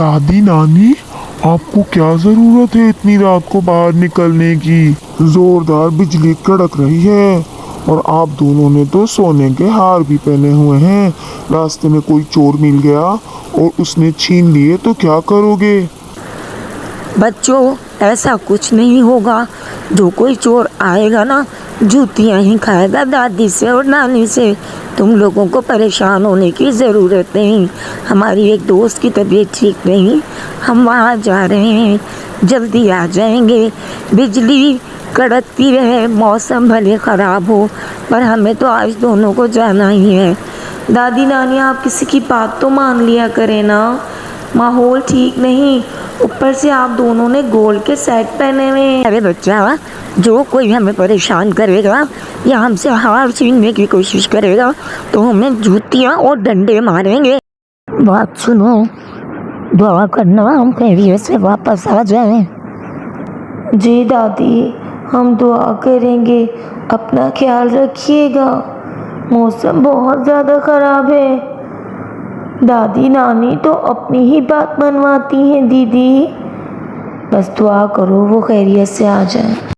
दादी नानी, आपको क्या जरूरत है इतनी रात को बाहर निकलने की? जोरदार बिजली कड़क रही है और आप दोनों ने तो सोने के हार भी पहने हुए हैं। रास्ते में कोई चोर मिल गया और उसने छीन लिए तो क्या करोगे? बच्चों, ऐसा कुछ नहीं होगा। जो कोई चोर आएगा ना, जूतियाँ ही खाएगा दादी से और नानी से। तुम लोगों को परेशान होने की ज़रूरत नहीं। हमारी एक दोस्त की तबीयत ठीक नहीं, हम वहाँ जा रहे हैं, जल्दी आ जाएंगे। बिजली कड़कती रहे, मौसम भले ख़राब हो, पर हमें तो आज दोनों को जाना ही है। दादी नानी, आप किसी की बात तो मान लिया करें ना। माहौल ठीक नहीं, ऊपर से आप दोनों ने गोल्ड के सेट पहने हुए हैं। अरे बच्चा, जो कोई हमें परेशान करेगा या हमसे हार छीनने की कोशिश करेगा तो हमें जूतियाँ और डंडे मारेंगे। बात सुनो, दुआ करना हम खैरियत से वापस आ जाएं। जी दादी, हम दुआ करेंगे। अपना ख्याल रखिएगा, मौसम बहुत ज़्यादा ख़राब है। दादी नानी तो अपनी ही बात मनवाती हैं दीदी। बस दुआ करो वो खैरियत से आ जाए।